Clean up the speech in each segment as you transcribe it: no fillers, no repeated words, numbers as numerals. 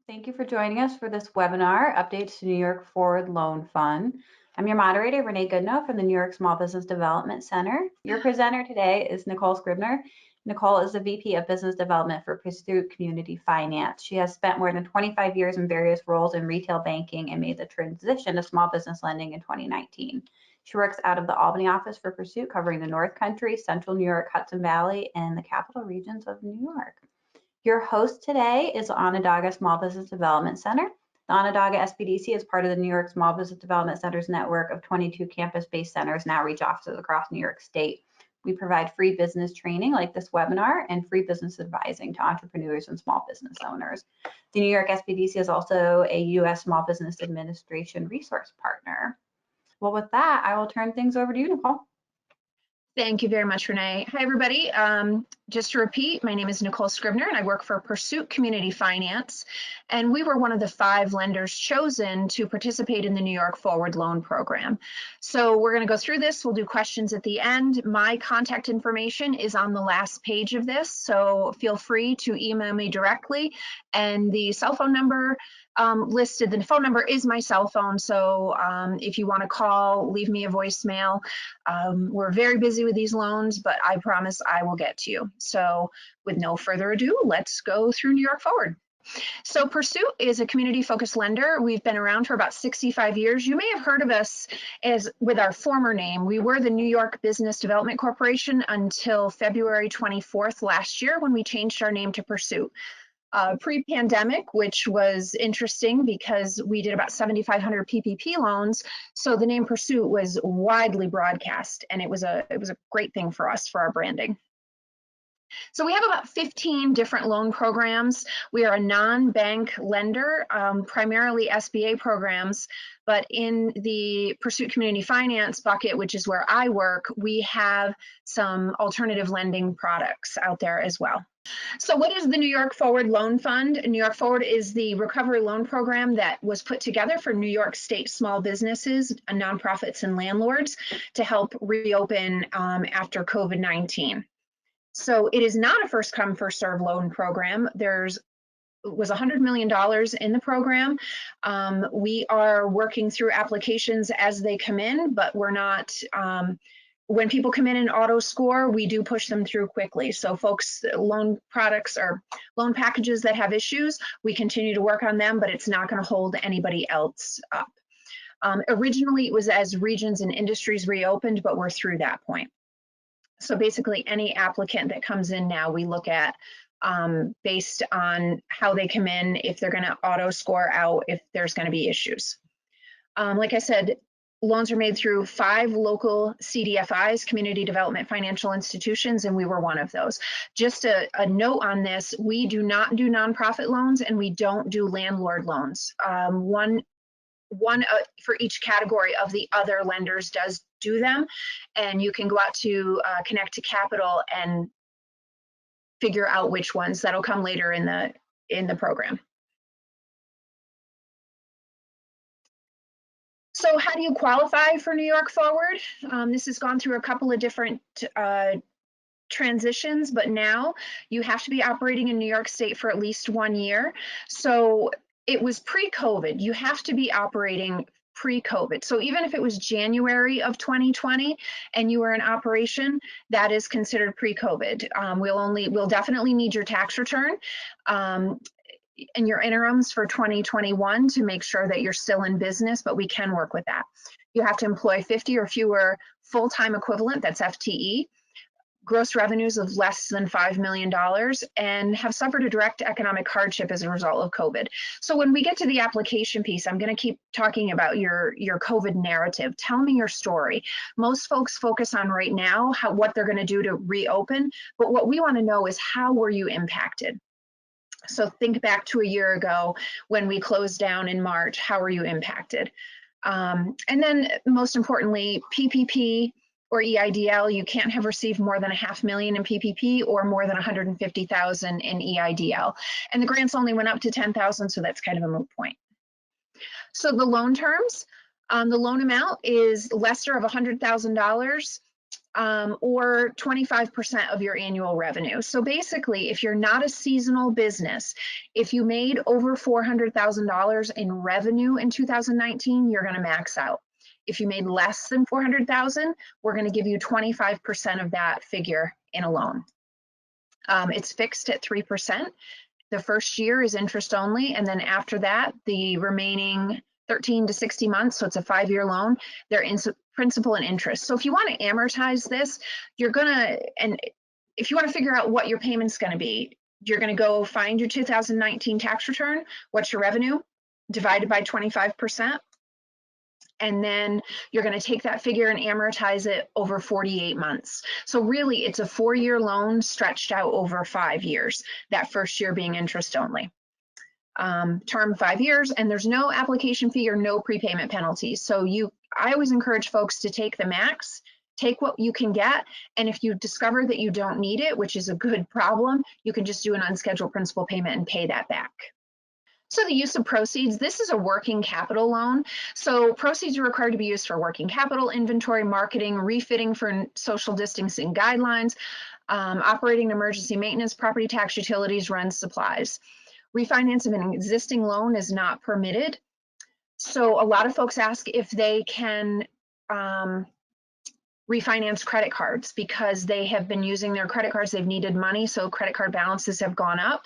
Thank you for joining us for this webinar, Updates to New York Forward Loan Fund. I'm your moderator, Renee Goodenough from the New York Small Business Development Center. Your presenter today is Nicole Scribner. Nicole is the VP of Business Development for Pursuit Community Finance. She has spent more than 25 years in various roles in retail banking and made the transition to small business lending in 2019. She works out of the Albany office for Pursuit, covering the North Country, Central New York, Hudson Valley, and the capital regions of New York. Your host today is the Onondaga Small Business Development Center. The Onondaga SBDC is part of the New York Small Business Development Center's network of 22 campus-based centers and outreach offices across New York State. We provide free business training like this webinar and free business advising to entrepreneurs and small business owners. The New York SBDC is also a U.S. Small Business Administration resource partner. Well, with that, I will turn things over to you, Nicole. Thank you very much, Renee. Hi, everybody. Just to repeat, my name is Nicole Scribner, and I work for Pursuit Community Finance. And we were one of the 5 lenders chosen to participate in the New York Forward Loan Program. So we're going to go through this. We'll do questions at the end. My contact information is on the last page of this, so feel free to email me directly. And the cell phone number listed, the phone number is my cell phone, so if you want to call, leave me a voicemail. We're very busy with these loans, but I promise I will get to you. So with no further ado, let's go through New York Forward. So Pursuit is a community-focused lender. We've been around for about 65 years. You may have heard of us as with our former name. We were the New York Business Development Corporation until February 24th last year when we changed our name to Pursuit. Pre-pandemic, which was interesting because we did about 7,500 PPP loans, so the name Pursuit was widely broadcast, and it was a great thing for us for our branding. So we have about 15 different loan programs. We are a non-bank lender, primarily SBA programs, but in the Pursuit Community Finance bucket, which is where I work, we have some alternative lending products out there as well. So what is the New York Forward Loan Fund? New York Forward is the recovery loan program that was put together for New York State small businesses, nonprofits, and landlords to help reopen after COVID-19. So it is not a first come, first serve loan program. Was $100 million in the program. We are working through applications as they come in, but we're not, when people come in and auto score, we do push them through quickly. So folks, loan products or loan packages that have issues, we continue to work on them, but it's not going to hold anybody else up. Originally, it was as regions and industries reopened, but we're through that point. So basically, any applicant that comes in now, we look at based on how they come in, if they're going to auto score out, if there's going to be issues. Like I said, loans are made through 5 local CDFIs, Community Development Financial Institutions, and we were one of those. Just a note on this, we do not do nonprofit loans and we don't do landlord loans. One for each category of the other lenders does do them, and you can go out to Connect to Capital and figure out which ones. That'll come later in the program. So how do you qualify for New York Forward? This has gone through a couple of different transitions, but now you have to be operating in New York State for at least 1 year. So it was pre-COVID. You have to be operating pre-COVID. So even if it was January of 2020 and you were in operation, that is considered pre-COVID. We'll definitely need your tax return and your interims for 2021 to make sure that you're still in business, but we can work with that. You have to employ 50 or fewer full-time equivalent, that's FTE, gross revenues of less than $5 million, and have suffered a direct economic hardship as a result of COVID. So when we get to the application piece, I'm going to keep talking about your COVID narrative. Tell me your story. Most folks focus on right now what they're going to do to reopen, but what we want to know is how were you impacted? So think back to a year ago when we closed down in March, how were you impacted? And then most importantly, PPP, or EIDL, you can't have received more than $500,000 in PPP or more than $150,000 in EIDL. And the grants only went up to $10,000, so that's kind of a moot point. So the loan terms, the loan amount is lesser of $100,000 or 25% of your annual revenue. So basically, if you're not a seasonal business, if you made over $400,000 in revenue in 2019, you're going to max out. If you made less than 400,000, we're going to give you 25% of that figure in a loan. It's fixed at 3%. The first year is interest only, and then after that, the remaining 13 to 60 months, so it's a 5-year loan, they're in principal and interest. So if you want to amortize this, and if you want to figure out what your payment's going to be, you're going to go find your 2019 tax return, what's your revenue, divided by 25%, and then you're going to take that figure and amortize it over 48 months. So really, it's a 4-year loan stretched out over 5 years, that first year being interest only. Term 5 years, and there's no application fee or no prepayment penalties. So I always encourage folks to take the max, take what you can get, and if you discover that you don't need it, which is a good problem, you can just do an unscheduled principal payment and pay that back. So the use of proceeds, this is a working capital loan. So proceeds are required to be used for working capital, inventory, marketing, refitting for social distancing guidelines, operating emergency maintenance, property tax, utilities, rents, supplies. Refinance of an existing loan is not permitted. So a lot of folks ask if they can refinance credit cards because they have been using their credit cards, they've needed money, so credit card balances have gone up.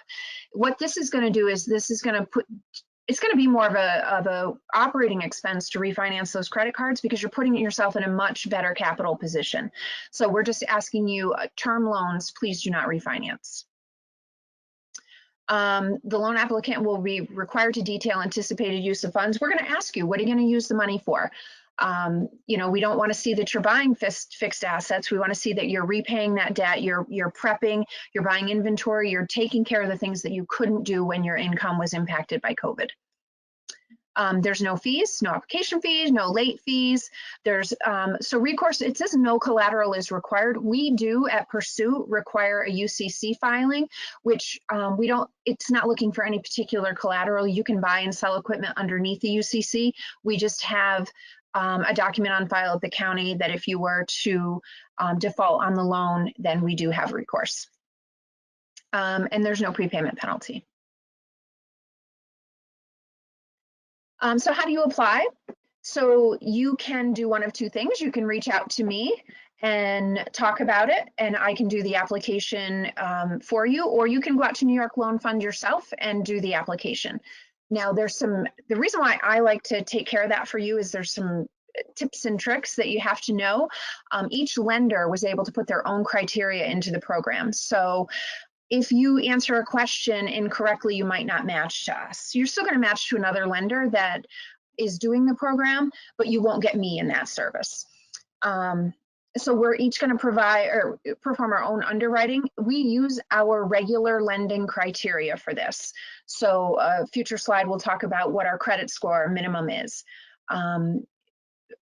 What this is going to do is it's going to be more of a operating expense to refinance those credit cards because you're putting yourself in a much better capital position. So we're just asking you, term loans, please do not refinance. The loan applicant will be required to detail anticipated use of funds. We're going to ask you, what are you going to use the money for? We don't want to see that you're buying fixed assets. We want to see that you're repaying that debt, you're prepping, you're buying inventory, you're taking care of the things that you couldn't do when your income was impacted by COVID. There's no fees, no application fees, no late fees. There's so recourse, it says no collateral is required. We do at Pursuit require a UCC filing, which it's not looking for any particular collateral. You can buy and sell equipment underneath the UCC. We just have a document on file at the county that if you were to default on the loan, then we do have recourse. And there's no prepayment penalty. So how do you apply? So you can do one of two things. You can reach out to me and talk about it, and I can do the application for you, or you can go out to New York Loan Fund yourself and do the application. Now the reason why I like to take care of that for you is there's some tips and tricks that you have to know. Each lender was able to put their own criteria into the program. So if you answer a question incorrectly, you might not match to us. You're still going to match to another lender that is doing the program, but you won't get me in that service. So we're each going to provide or perform our own underwriting. We use our regular lending criteria for this. So a future slide will talk about what our credit score minimum is,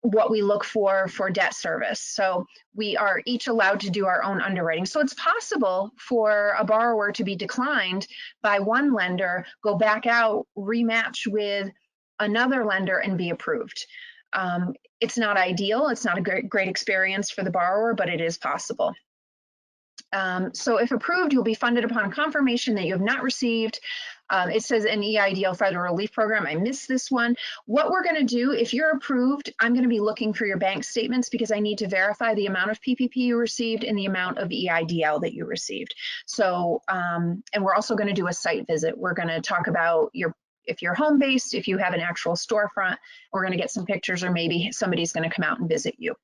what we look for debt service. So we are each allowed to do our own underwriting. So it's possible for a borrower to be declined by one lender, go back out, rematch with another lender and be approved. It's not ideal. It's not a great experience for the borrower, but it is possible. So if approved, you'll be funded upon confirmation that you have not received. It says an EIDL federal relief program. I missed this one. What we're going to do, if you're approved, I'm going to be looking for your bank statements because I need to verify the amount of PPP you received and the amount of EIDL that you received. So, and we're also going to do a site visit. We're going to talk about if you're home-based, if you have an actual storefront, we're going to get some pictures, or maybe somebody's going to come out and visit you.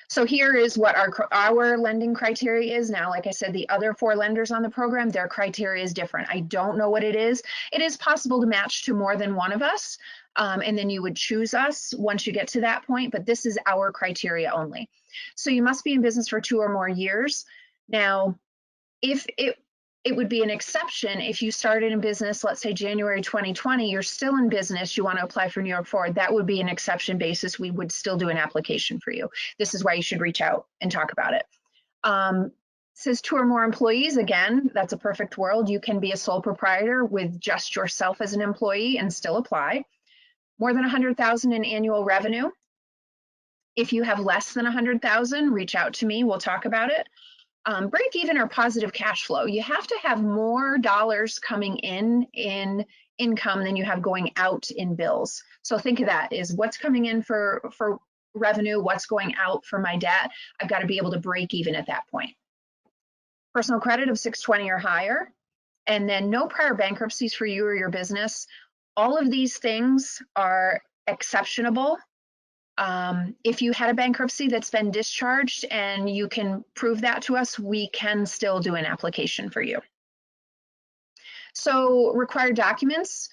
So here is what our lending criteria is. Now, like I said, the other 4 lenders on the program, their criteria is different. I don't know what it is. It is possible to match to more than one of us, and then you would choose us once you get to that point, but this is our criteria only. So you must be in business for 2 or more years. Now, if it would be an exception if you started in business, let's say January 2020, you're still in business, you want to apply for New York Forward, that would be an exception basis. We would still do an application for you. This is why you should reach out and talk about it. It says 2 or more employees. Again, that's a perfect world. You can be a sole proprietor with just yourself as an employee and still apply. More than 100,000 in annual revenue. If you have less than 100,000, reach out to me. We'll talk about it. Break even or positive cash flow. You have to have more dollars coming in income than you have going out in bills. So think of that is what's coming in for revenue, what's going out for my debt. I've got to be able to break even at that point. Personal credit of 620 or higher, and then no prior bankruptcies for you or your business. All of these things are exceptionable. If you had a bankruptcy that's been discharged and you can prove that to us, we can still do an application for you. So required documents,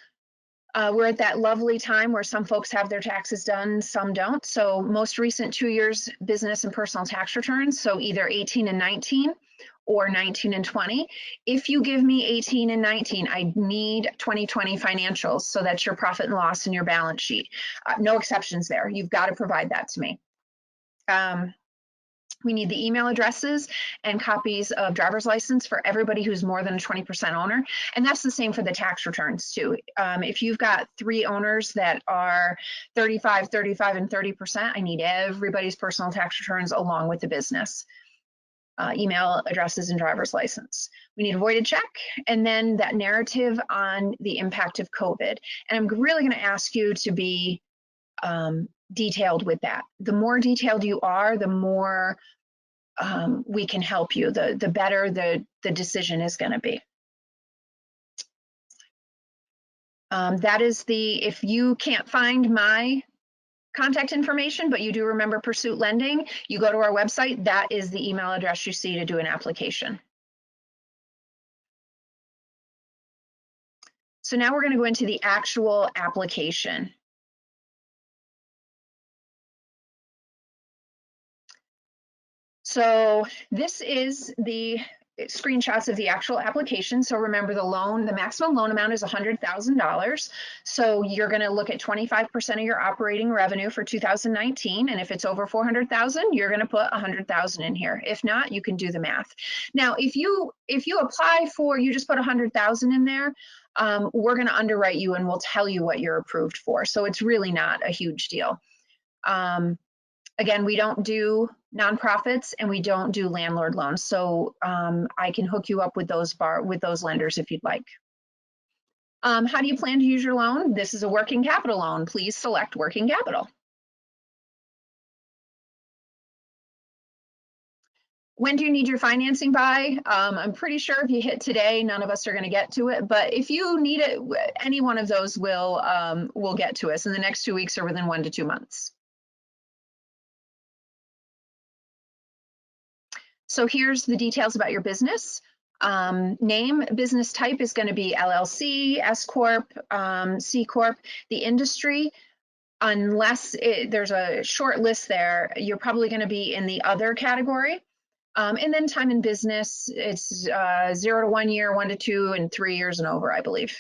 we're at that lovely time where some folks have their taxes done, some don't. So most recent 2 years business and personal tax returns, so either 18 and 19 or 19 and 20. If you give me 18 and 19, I need 2020 financials. So that's your profit and loss in your balance sheet. No exceptions there. You've got to provide that to me. We need the email addresses and copies of driver's license for everybody who's more than a 20% owner. And that's the same for the tax returns too. If you've got 3 owners that are 35, 35, and 30%, I need everybody's personal tax returns along with the business. Email addresses and driver's license. We need a voided check, and then that narrative on the impact of COVID. And I'm really going to ask you to be detailed with that. The more detailed you are, the more we can help you, the better the decision is going to be. That is if you can't find my contact information, but you do remember Pursuit Lending, you go to our website, that is the email address you see to do an application. So now we're going to go into the actual application. So this is the screenshots of the actual application. So remember the maximum loan amount is $100,000. So you're going to look at 25% of your operating revenue for 2019. And if it's over 400,000, you're going to put 100,000 in here. If not, you can do the math. Now, if you apply for, you just put 100,000 in there, we're going to underwrite you and we'll tell you what you're approved for. So it's really not a huge deal. Again, we don't do nonprofits and we don't do landlord loans. So I can hook you up with those lenders if you'd like. How do you plan to use your loan? This is a working capital loan. Please select working capital. When do you need your financing by? I'm pretty sure if you hit today, none of us are going to get to it. But if you need it, any one of those will get to us in the next 2 weeks or within 1 to 2 months. So here's the details about your business. Name, business type is going to be LLC, S Corp, C Corp. The industry, unless there's a short list there, you're probably going to be in the other category. And then time in business, it's 0 to 1 year, 1 to 2, and 3 years and over, I believe.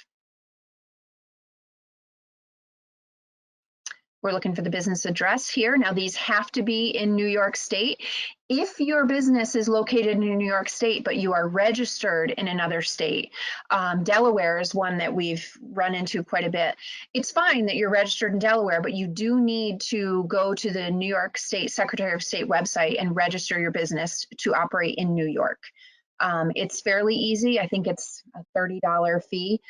We're looking for the business address here. Now these have to be in New York State. If your business is located in New York State, but you are registered in another state, Delaware is one that we've run into quite a bit. It's fine that you're registered in Delaware, but you do need to go to the New York State Secretary of State website and register your business to operate in New York. It's fairly easy. I think it's a $30 fee.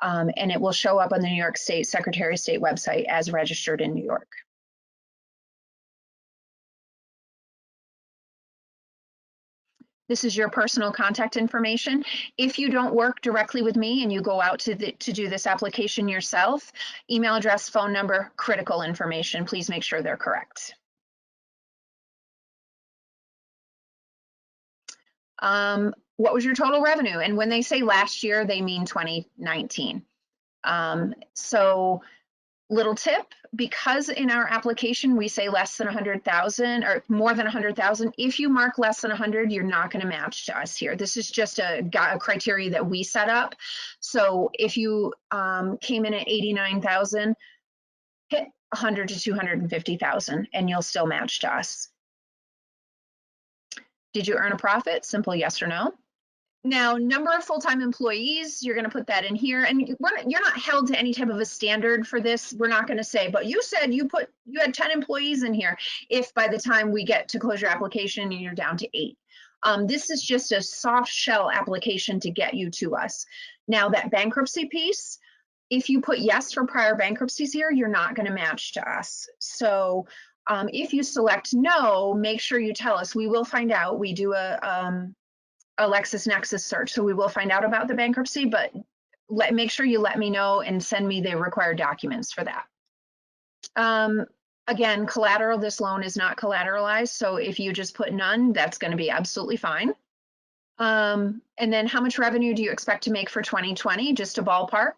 And it will show up on the New York State Secretary of State website as registered in New York. This is your personal contact information. If you don't work directly with me and you go out to do this application yourself, email address, phone number, critical information, please make sure they're correct. What was your total revenue? And when they say last year, they mean 2019. So little tip, because in our application, we say less than 100,000 or more than 100,000. If you mark less than 100, you're not going to match to us here. This is just a criteria that we set up. So if you came in at 89,000, hit 100 to 250,000 and you'll still match to us. Did you earn a profit? Simple yes or no. Now, number of full-time employees, you're going to put that in here, and you're not held to any type of a standard for this. We're not going to say, but you said you had 10 employees in here. If by the time we get to close your application, you're down to 8. This is just a soft shell application to get you to us. Now, that bankruptcy piece, if you put yes for prior bankruptcies here, you're not going to match to us. So if you select no, make sure you tell us. We will find out. We do a LexisNexis search, so we will find out about the bankruptcy, but make sure you let me know and send me the required documents for that. Again, collateral, this loan is not collateralized, so if you just put none, that's going to be absolutely fine. And then how much revenue do you expect to make for 2020? Just a ballpark.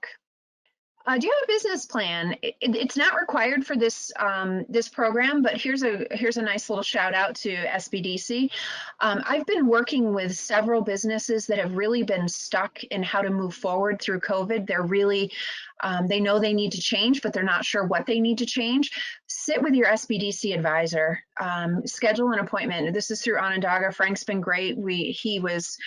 Do you have a business plan? It's not required for this this program, but here's a nice little shout out to SBDC. I've been working with several businesses that have really been stuck in how to move forward through COVID. They're really, they know they need to change, but they're not sure what they need to change. Sit with your SBDC advisor, schedule an appointment. This is through Onondaga. Frank's been great. He was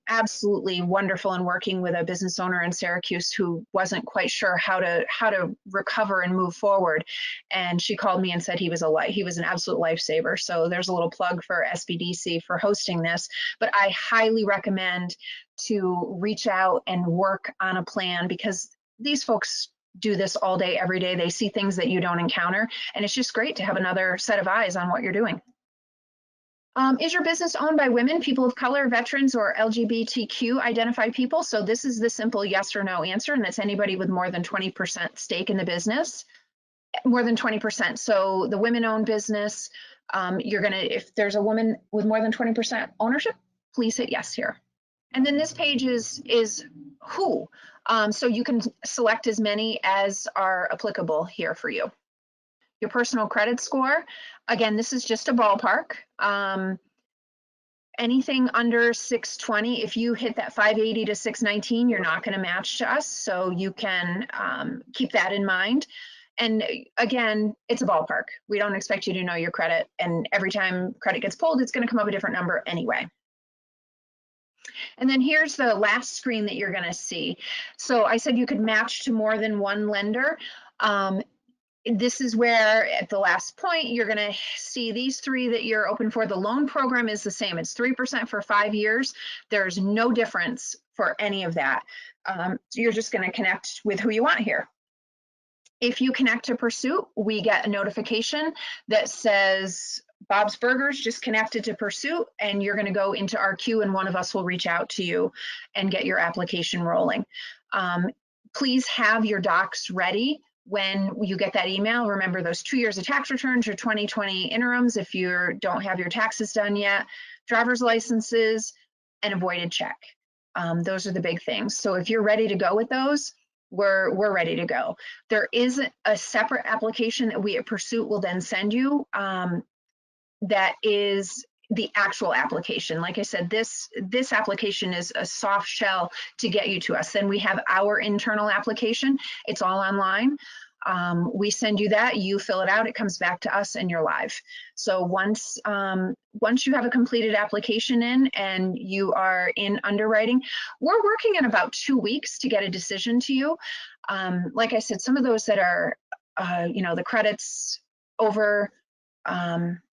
absolutely wonderful in working with a business owner in Syracuse who wasn't quite sure how to recover and move forward. And she called me and said he was an absolute lifesaver. So there's a little plug for SBDC for hosting this, but I highly recommend to reach out and work on a plan, because these folks do this all day, every day. They see things that you don't encounter, and it's just great to have another set of eyes on what you're doing. Is your business owned by women, people of color, veterans, or LGBTQ identified people? So this is the simple yes or no answer, and that's anybody with more than 20% stake in the business, more than 20%. So the women-owned business, if there's a woman with more than 20% ownership, please hit yes here. And then this page is who. So you can select as many as are applicable here for you. Your personal credit score, again, this is just a ballpark. Anything under 620, if you hit that 580 to 619, you're not going to match to us. So you can keep that in mind. And again, it's a ballpark. We don't expect you to know your credit. And every time credit gets pulled, it's going to come up a different number anyway. And then here's the last screen that you're going to see. So I said you could match to more than one lender. This is where at the last point, you're going to see these three that you're open for. The loan program is the same. It's 3% for 5 years. There's no difference for any of that. So you're just going to connect with who you want here. If you connect to Pursuit, we get a notification that says Bob's Burgers just connected to Pursuit, and you're going to go into our queue, and one of us will reach out to you and get your application rolling. Please have your docs ready when you get that email. Remember those 2 years of tax returns, your 2020 interims if you don't have your taxes done yet, driver's licenses, and a voided check. Those are the big things. So if you're ready to go with those, we're ready to go. There is a separate application that we at Pursuit will then send you that is the actual application. Like I said, this application is a soft shell to get you to us. Then we have our internal application. It's all online. We send you that, you fill it out, it comes back to us, and you're live. So once you have a completed application in and you are in underwriting, we're working in about 2 weeks to get a decision to you. Like I said, some of those that are, the credits over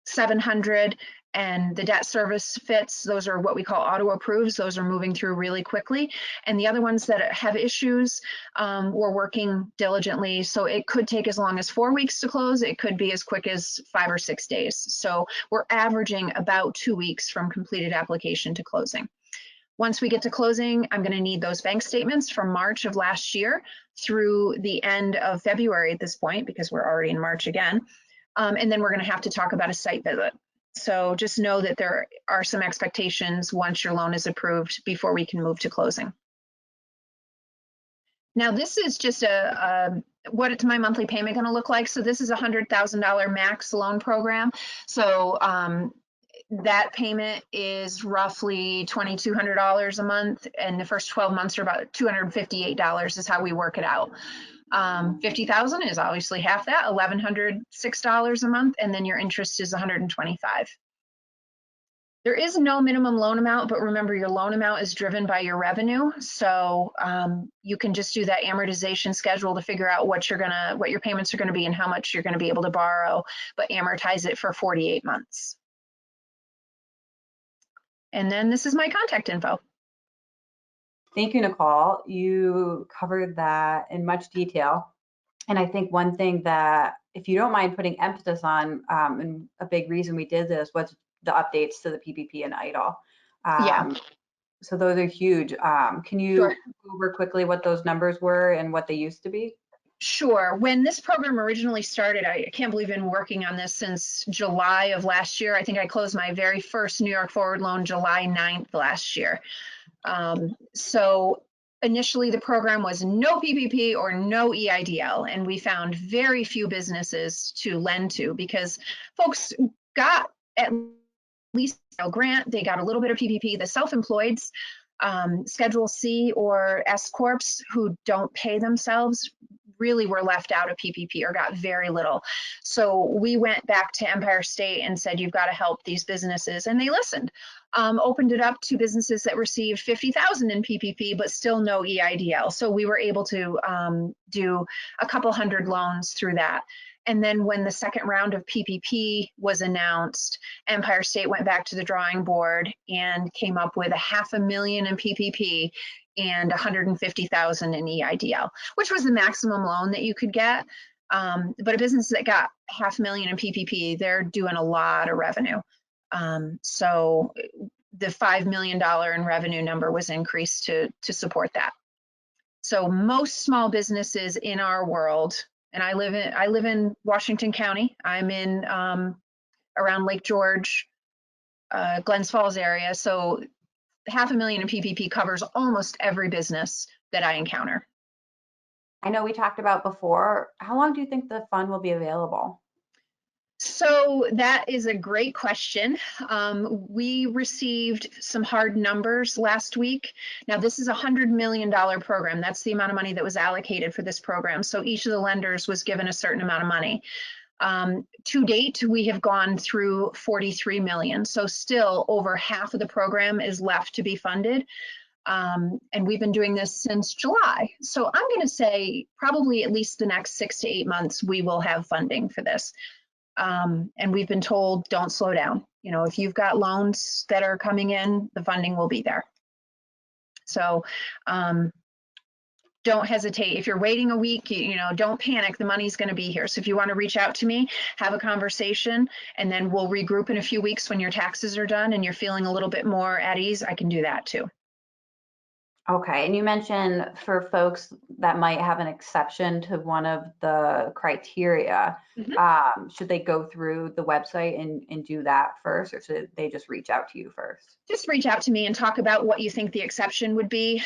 700 and the debt service fits, those are what we call auto approves. Those are moving through really quickly. And the other ones that have issues, we're working diligently. So it could take as long as 4 weeks to close. It could be as quick as 5 or 6 days. So we're averaging about 2 weeks from completed application to closing. Once we get to closing, I'm going to need those bank statements from March of last year through the end of February at this point, because we're already in March again. And then we're going to have to talk about a site visit. So just know that there are some expectations once your loan is approved before we can move to closing. Now this is just what is my monthly payment going to look like? So this is a $100,000 max loan program. So that payment is roughly $2,200 a month, and the first 12 months are about $258 is how we work it out. 50,000 is obviously half that, $1,106 a month, and then your interest is $125. There is no minimum loan amount, but remember your loan amount is driven by your revenue. So you can just do that amortization schedule to figure out what your payments are going to be and how much you're going to be able to borrow, but amortize it for 48 months. And then this is my contact info. Thank you, Nicole. You covered that in much detail. And I think one thing that, if you don't mind putting emphasis on, and a big reason we did this was the updates to the PPP and EIDL. Yeah. So those are huge. Can you Sure. go over quickly what those numbers were and what they used to be? Sure. When this program originally started, I can't believe I've been working on this since July of last year. I think I closed my very first New York Forward loan July 9th last year. So initially the program was no PPP or no EIDL, and we found very few businesses to lend to because folks got at least a grant, they got a little bit of PPP. The self-employeds, Schedule C or S Corps who don't pay themselves really were left out of PPP or got very little. So we went back to Empire State and said, you've got to help these businesses. And they listened, opened it up to businesses that received 50,000 in PPP, but still no EIDL. So we were able to do a couple hundred loans through that. And then when the second round of PPP was announced, Empire State went back to the drawing board and came up with $500,000 in PPP and 150,000 in EIDL, which was the maximum loan that you could get. But a business that got $500,000 in PPP, they're doing a lot of revenue. So the $5 million in revenue number was increased to support that. So most small businesses in our world, and I live in Washington County. I'm in around Lake George, Glens Falls area. So $500,000 in PPP covers almost every business that I encounter. I know we talked about before, how long do you think the fund will be available? So that is a great question. We received some hard numbers last week. Now this is a $100 million program. That's the amount of money that was allocated for this program. So each of the lenders was given a certain amount of money. To date, we have gone through 43 million. So still over half of the program is left to be funded. And we've been doing this since July. So I'm going to say probably at least the next 6 to 8 months, we will have funding for this. And we've been told, don't slow down. You know, if you've got loans that are coming in, the funding will be there. So don't hesitate. If you're waiting a week, you know, don't panic. The money's going to be here. So if you want to reach out to me, have a conversation, and then we'll regroup in a few weeks when your taxes are done and you're feeling a little bit more at ease, I can do that too. Okay, and you mentioned for folks that might have an exception to one of the criteria, should they go through the website and do that first, or should they just reach out to you first? Just reach out to me and talk about what you think the exception would be.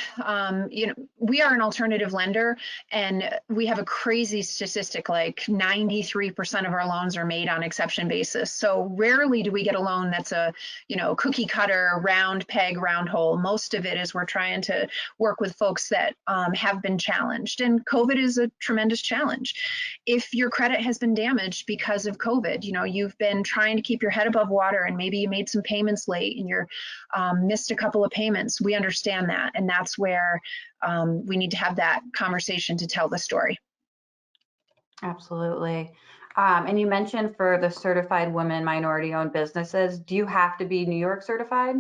You know, we are an alternative lender, and we have a crazy statistic, like 93% of our loans are made on exception basis. So rarely do we get a loan that's a, you know, cookie cutter, round peg, round hole. Most of it is we're trying to work with folks that have been challenged, and COVID is a tremendous challenge. If your credit has been damaged because of COVID, you know, you've been trying to keep your head above water and maybe you made some payments late and you're missed a couple of payments. We understand that, and that's where we need to have that conversation to tell the story. Absolutely. And you mentioned for the certified women minority-owned businesses, do you have to be New York certified?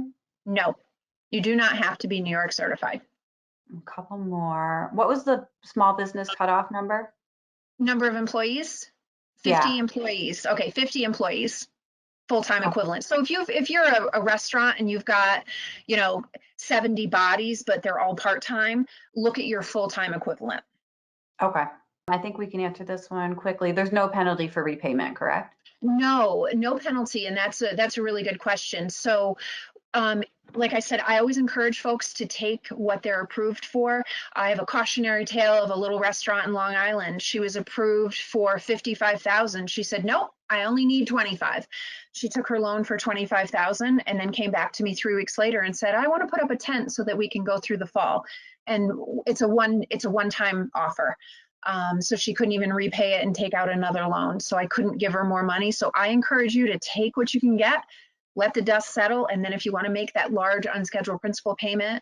No, you do not have to be New York certified. A couple more. What was the small business cutoff number? Number of employees? 50 Yeah. employees. Okay, 50 employees. Full-time Okay. equivalent. So if you're a restaurant and you've got, you know, 70 bodies, but they're all part-time, look at your full-time equivalent. Okay. I think we can answer this one quickly. There's no penalty for repayment, correct? No penalty, and that's a really good question. So like I said, I always encourage folks to take what they're approved for. I have a cautionary tale of a little restaurant in Long Island. She was approved for 55,000. She said, nope, I only need 25. She took her loan for 25,000 and then came back to me 3 weeks later and said, I want to put up a tent so that we can go through the fall. And it's a one-time offer. So she couldn't even repay it and take out another loan. So I couldn't give her more money. So I encourage you to take what you can get. let the dust settle, and then if you want to make that large unscheduled principal payment,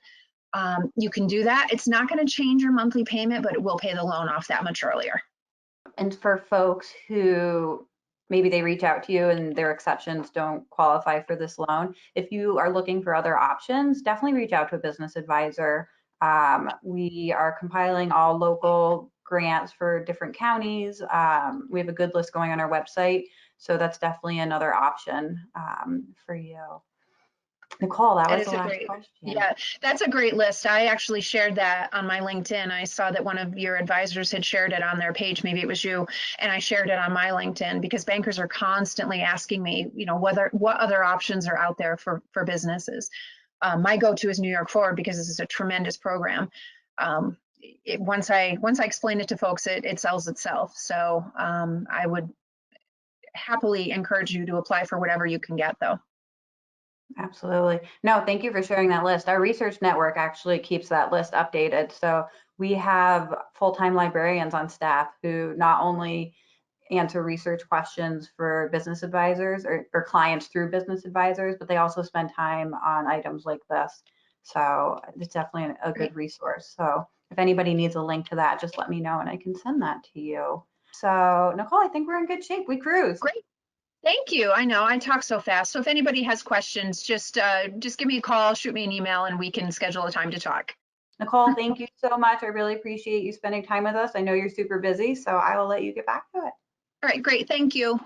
you can do that. It's not going to change your monthly payment, but it will pay the loan off that much earlier. And for folks who maybe they reach out to you and their exceptions don't qualify for this loan, if you are looking for other options, definitely reach out to a business advisor. We are compiling all local grants for different counties. We have a good list going on our website, so that's definitely another option for you. Nicole, that was the last question. Yeah, that's a great list. I actually shared that on my LinkedIn. I saw that one of your advisors had shared it on their page. Maybe it was you, and I shared it on my LinkedIn because bankers are constantly asking me, you know, what other options are out there for businesses. My go-to is New York Forward because this is a tremendous program. Once I explain it to folks, it sells itself. So I would happily encourage you to apply for whatever you can get, though. Absolutely. No, thank you for sharing that list. Our research network actually keeps that list updated. So we have full-time librarians on staff who not only answer research questions for business advisors or clients through business advisors, but they also spend time on items like this. So it's definitely a good resource. So if anybody needs a link to that, just let me know and I can send that to you. So Nicole, I think we're in good shape. We cruised. Great. Thank you. I know I talk so fast. So if anybody has questions, just give me a call, shoot me an email, and we can schedule a time to talk. Nicole, thank you so much. I really appreciate you spending time with us. I know you're super busy, so I will let you get back to it. All right, great. Thank you.